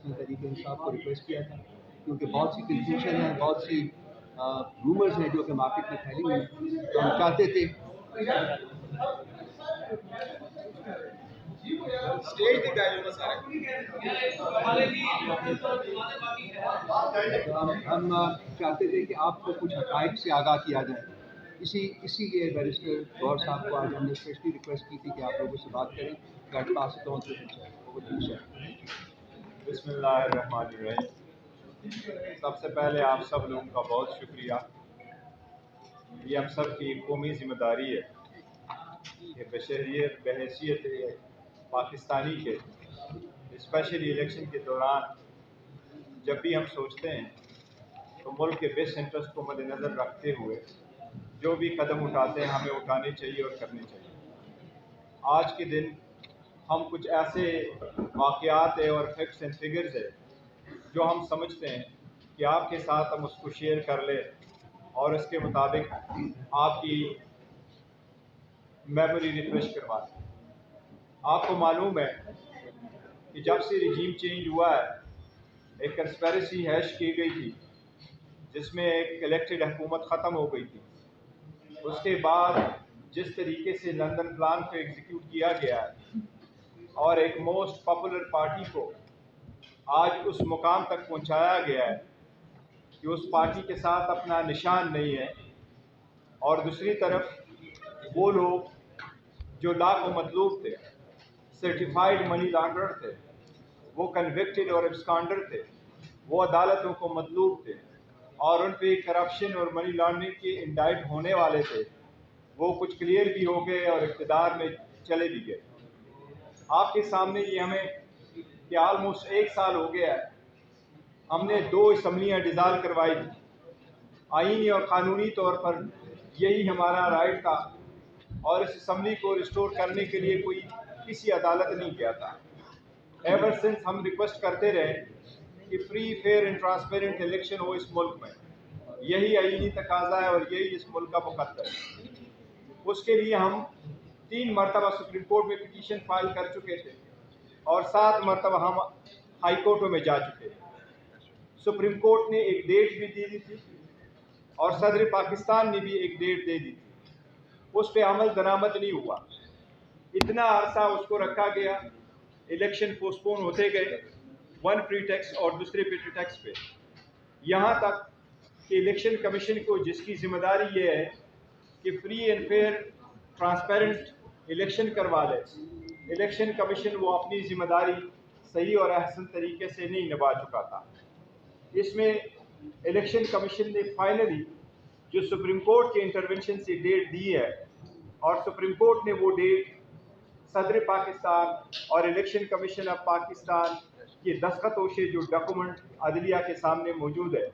حسن طریقے انصاف کو ریکویسٹ کیا تھا، کیونکہ بہت سی کنفیوژن ہے، بہت سی رومرز ہیں جو کہ مارکیٹ میں پھیلی ہوئی ہیں، تو ہم چاہتے تھے ہم چاہتے تھے کہ آپ کو کچھ حقائق سے آگاہ کیا جائے. اسی لیے بیرسٹر گور صاحب کو آج ہم نے اسپیشلی ریکویسٹ کی تھی کہ آپ لوگوں سے بات کریں. بسم اللہ الرحمن الرحیم. سب سے پہلے آپ سب لوگوں کا بہت شکریہ. یہ ہم سب کی قومی ذمہ داری ہے کہ بحیثیت پاکستانی کے اسپیشلی الیکشن کے دوران جب بھی ہم سوچتے ہیں تو ملک کے بیسٹ انٹرسٹ کو مد نظر رکھتے ہوئے جو بھی قدم اٹھاتے ہیں ہمیں اٹھانے چاہیے اور کرنے چاہیے. آج کے دن ہم کچھ ایسے واقعات ہیں اور فیکٹس اینڈ فگرز ہیں جو ہم سمجھتے ہیں کہ آپ کے ساتھ ہم اس کو شیئر کر لیں اور اس کے مطابق آپ کی میموری ریفریش کروا دیں. آپ کو معلوم ہے کہ جب سے رجیم چینج ہوا ہے ایک کنسپیریسی ہیش کی گئی تھی جس میں ایک الیکٹڈ حکومت ختم ہو گئی تھی. اس کے بعد جس طریقے سے لندن پلان کو ایگزیکیوٹ کیا گیا ہے اور ایک موسٹ پاپولر پارٹی کو آج اس مقام تک پہنچایا گیا ہے کہ اس پارٹی کے ساتھ اپنا نشان نہیں ہے، اور دوسری طرف وہ لوگ جو لا کو مطلوب تھے، سرٹیفائیڈ منی لانڈرر تھے، وہ کنوکٹڈ اور ایبسکانڈر تھے، وہ عدالتوں کو مطلوب تھے اور ان پہ کرپشن اور منی لانڈرنگ کے انڈائٹ ہونے والے تھے، وہ کچھ کلیئر بھی ہو گئے اور اقتدار میں چلے بھی گئے. آپ کے سامنے یہ ہمیں کہ آلموسٹ 1 سال ہو گیا ہے ہم نے 2 اسمبلیاں ڈیزالو کروائی تھی. آئینی اور قانونی طور پر یہی ہمارا رائٹ تھا اور اس اسمبلی کو ریسٹور کرنے کے لیے کوئی کسی عدالت نہیں گیا تھا. ایور سنس ہم ریکویسٹ کرتے رہے کہ free fair and transparent election ہو اس ملک میں. یہی آئینی تقاضا ہے اور یہی اس ملک کا مقدر ہے. اس کے لیے ہم 3 مرتبہ سپریم کورٹ میں پٹیشن فائل کر چکے تھے اور 7 مرتبہ ہم ہائی کورٹوں میں جا چکے تھے. سپریم کورٹ نے ایک ڈیٹ بھی دی تھی اور صدر پاکستان نے بھی ایک ڈیٹ دے دی تھی. اس پہ عمل درآمد نہیں ہوا. اتنا عرصہ اس کو رکھا گیا، الیکشن پوسٹ پون ہوتے گئے ون پری ٹیکس اور دوسرے پری ٹیکس پہ، یہاں تک کہ الیکشن کمیشن کو جس کی ذمہ داری یہ ہے کہ free and fair transparent election کروا لے، الیکشن کمیشن وہ اپنی ذمہ داری صحیح اور احسن طریقے سے نہیں نبھا چکا تھا. اس میں الیکشن کمیشن نے فائنلی جو سپریم کورٹ کے انٹرونشن سے ڈیٹ دی ہے اور سپریم کورٹ نے وہ ڈیٹ صدر پاکستان اور الیکشن کمیشن آف پاکستان کے دستخطوں سے جو ڈاکومنٹ عدلیہ کے سامنے موجود ہے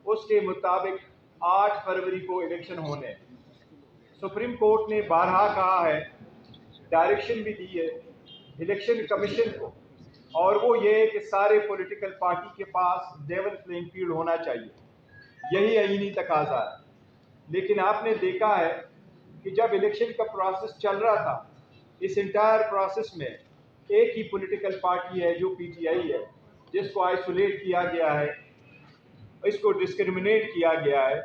اس کے مطابق 8 فروری کو الیکشن ہونے. سپریم کورٹ نے بارہا کہا ہے، ڈائریکشن بھی دی ہے الیکشن کمیشن کو، اور وہ یہ کہ سارے پولیٹیکل پارٹی کے پاس لیول پلینگ فیلڈ ہونا چاہیے. یہی آئینی تقاضا ہے. لیکن آپ نے دیکھا ہے کہ جب الیکشن کا پروسیس چل رہا تھا اس انٹائر پروسیس میں ایک ہی پولیٹیکل پارٹی ہے جو پی ٹی آئی ہے، جس کو آئسولیٹ کیا گیا ہے، اس کو ڈسکرمنیٹ کیا گیا ہے،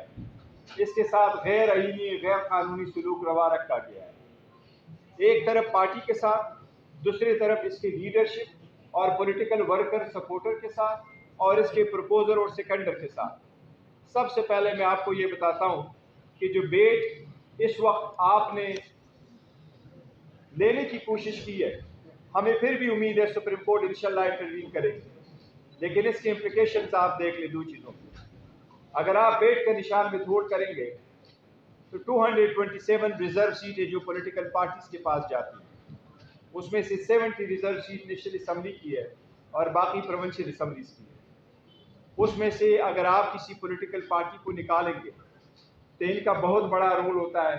اس کے ساتھ غیر آئینی غیر قانونی سلوک روا رکھا گیا ہے. ایک طرف پارٹی کے ساتھ، دوسری طرف اس کی لیڈرشپ اور پولیٹیکل ورکر سپورٹر کے ساتھ اور اس کے پروپوزر اور سیکنڈر کے ساتھ. سب سے پہلے میں آپ کو یہ بتاتا ہوں کہ جو بیٹ اس وقت آپ نے لینے کی کوشش کی ہے، ہمیں پھر بھی امید ہے سپریم کورٹ انشاءاللہ انٹروین کرے گی، لیکن اس کے امپلیکیشنز آپ دیکھ لیں 2 چیزوں کی. اگر آپ بیٹ کا نشان وتھہولڈ کریں گے تو 227 ریزرو سیٹیں جو پولیٹیکل پارٹیز کے پاس جاتی ہیں، اس میں سے 70 ریزرو سیٹ نیشنل اسمبلی کی ہے اور باقی پروونشل اسمبلیز کی ہے. اس میں سے اگر آپ کسی پولیٹیکل پارٹی کو نکالیں گے تو ان کا بہت بڑا رول ہوتا ہے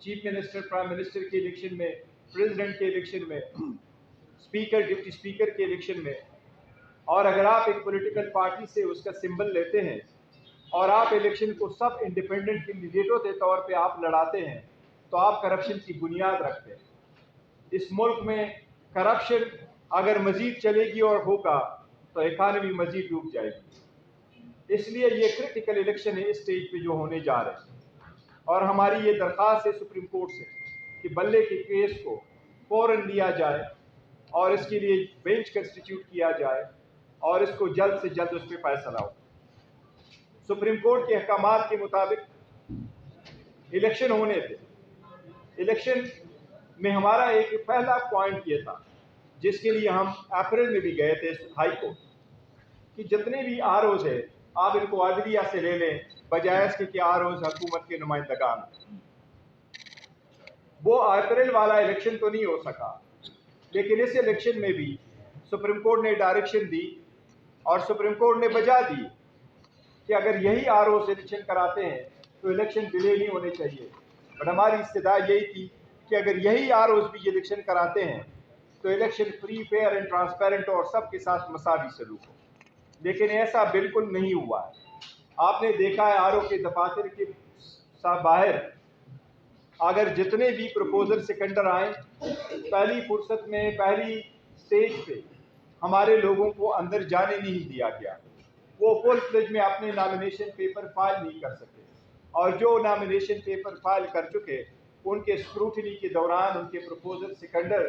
چیف منسٹر، پرائم منسٹر کے الیکشن میں، پریزیڈنٹ کے الیکشن میں، اسپیکر، ڈپٹی اسپیکر کے الیکشن میں. اور اگر آپ ایک پولیٹیکل پارٹی سے اس کا سمبل لیتے ہیں اور آپ الیکشن کو سب انڈیپینڈنٹ کینڈیڈیٹوں کے طور پہ آپ لڑاتے ہیں تو آپ کرپشن کی بنیاد رکھتے ہیں. اس ملک میں کرپشن اگر مزید چلے گی اور ہوگا तो इकानमी मजीद डूब जाएगी। इसलिए ये क्रिटिकल इलेक्शन है इस स्टेज पे जो होने जा रहे हैं, और हमारी ये दरख्वास्त है सुप्रीम कोर्ट से कि बल्ले के केस को फ़ौरन लिया जाए और इसके लिए बेंच कंस्टिट्यूट किया जाए और इसको जल्द से जल्द उस पर फैसला हो। सुप्रीम कोर्ट के अहकामात के मुताबिक इलेक्शन होने थे। इलेक्शन में हमारा एक पहला पॉइंट ये था, जिसके लिए हम अप्रैल में भी गए थे हाई कोर्ट, कि जितने भी आरओज़ है आप इनको अदलिया से ले लें, बजाय इसके कि आरओज़ हुकूमत के नुमाइंदगान। वो अप्रैल वाला इलेक्शन तो नहीं हो सका, लेकिन इस इलेक्शन में भी सुप्रीम कोर्ट ने डायरेक्शन दी और सुप्रीम कोर्ट ने बजा दी कि अगर यही आरओ से इलेक्शन कराते हैं तो इलेक्शन डिले नहीं होने चाहिए। बट हमारी इस्तदा यही थी कि अगर यही आरओज़ भी इलेक्शन कराते हैं तो election free, fair and transparent और सबके साथ मसावी सलूक हो। लेकिन ऐसा बिल्कुल नहीं हुआ है। आपने देखा है आरओ के दफातर के बाहर अगर जितने भी प्रपोजल सिकंडर आए, पहली फुर्सत में पहली स्टेज पे हमारे लोगों को अंदर जाने नहीं दिया गया। वो फुल फ्लेज में अपने नॉमिनेशन पेपर फाइल नहीं कर सके, और जो नॉमिनेशन पेपर फाइल कर चुके उनके स्क्रूटनी के दौरान उनके प्रपोजल सिकंडर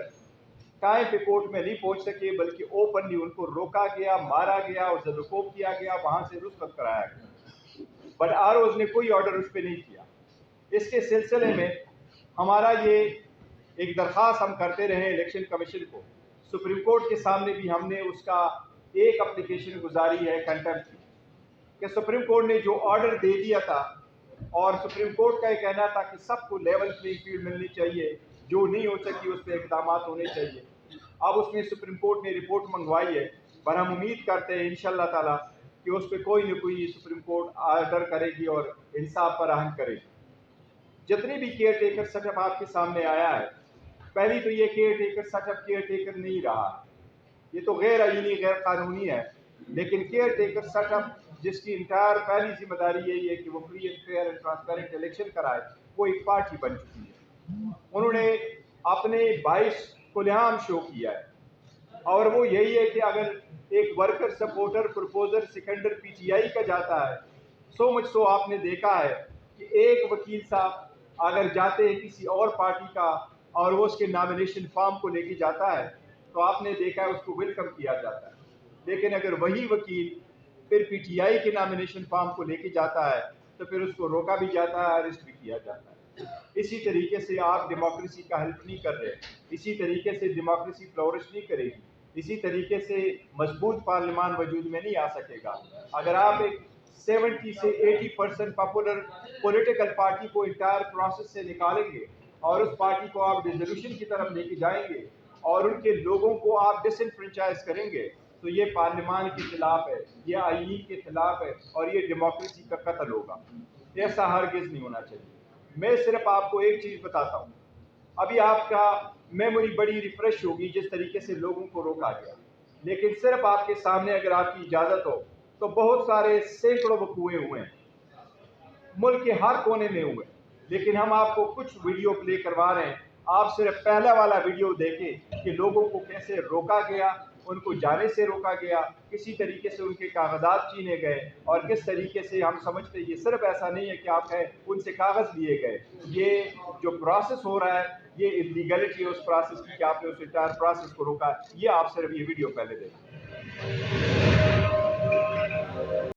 टाइम पे कोर्ट में नहीं पहुंच सके, बल्कि ओपनली उनको रोका गया, मारा गया और ज़दकोब किया गया, वहाँ से रुस्वत कराया गया। बट आरओज़ ने कोई ऑर्डर उस पर नहीं किया। इसके सिलसिले में हमारा ये एक दरख्वास्त हम करते रहे इलेक्शन कमीशन को। सुप्रीम कोर्ट के सामने भी हमने उसका एक एप्लीकेशन गुजारी है कंटेम्प्ट की, कि सुप्रीम कोर्ट ने जो ऑर्डर दे दिया था, और सुप्रीम कोर्ट का ये कहना था कि सबको लेवल प्लेइंग फील्ड मिलनी चाहिए, जो नहीं हो सकी उस पर इक़दाम होने चाहिए। अब उसमें सुप्रीम कोर्ट ने रिपोर्ट मंगवाई है, पर हम उम्मीद करते हैं इंशाअल्लाह ताला कि उस पर कोई न कोई सुप्रीम कोर्ट ऑर्डर करेगी और इंसाफ फराहम करेगी। जितनी भी केयर टेकर सेटअप आपके सामने आया है, पहली तो ये care taker setup care taker नहीं रहा, ये तो गैर आईनी गैर कानूनी है। लेकिन केयर टेकर सेटअप जिसकी इंटायर पहली जिम्मेदारी यही है कि वो free and fair and transparent election कराए, वो एक पार्टी बन चुकी है। उन्होंने अपने 22 खुलेआम शो किया है, और वो यही है कि अगर एक वर्कर सपोर्टर प्रपोजर सिकंडर पीटीआई का जाता है, सो मच सो आपने देखा है कि एक वकील साहब अगर जाते हैं किसी और पार्टी का और वो उसके नॉमिनेशन फॉर्म को लेके जाता है, तो आपने देखा है उसको वेलकम किया जाता है। लेकिन अगर वही वकील फिर पीटीआई के नॉमिनेशन फॉर्म को लेके जाता है तो फिर उसको रोका भी जाता है, अरेस्ट भी किया जाता है। इसी तरीके से आप डेमोक्रेसी का हेल्प नहीं कर रहे, इसी तरीके से डेमोक्रेसी फ्लोरिश नहीं करेगी, इसी तरीके से मजबूत पार्लियामान वजूद में नहीं आ सकेगा। अगर आप एक 70 से 80% पॉपुलर पॉलिटिकल पार्टी को इंटायर प्रोसेस से निकालेंगे और उस पार्टी को आप डिसोल्यूशन की तरफ लेके जाएंगे और उनके लोगों को आप डिसइनफ्रेंचाइज करेंगे, तो ये पार्लियामान के खिलाफ है, ये आईन के खिलाफ है और ये डेमोक्रेसी का कत्ल होगा। ऐसा हरगिज़ नहीं होना चाहिए। मैं सिर्फ आपको एक चीज़ बताता हूँ, अभी आपका मेमोरी बड़ी रिफ्रेश होगी जिस तरीके से लोगों को रोका गया, लेकिन सिर्फ आपके सामने अगर आपकी इजाज़त हो तो बहुत सारे सैकड़ों वकूए हुए हैं, मुल्क के हर कोने में हुए, लेकिन हम आपको कुछ वीडियो प्ले करवा रहे हैं। आप सिर्फ पहला वाला वीडियो देखें कि लोगों को कैसे रोका गया, उनको जाने से रोका गया, किसी तरीके से उनके कागजात छीने गए, और किस तरीके से हम समझते हैं ये सिर्फ ऐसा नहीं है कि आप है उनसे कागज़ लिए गए, ये जो प्रोसेस हो रहा है ये इलीगलिटी है उस प्रोसेस की कि आपने उस इंटायर प्रोसेस को रोका। ये आप सिर्फ ये वीडियो पहले देखें।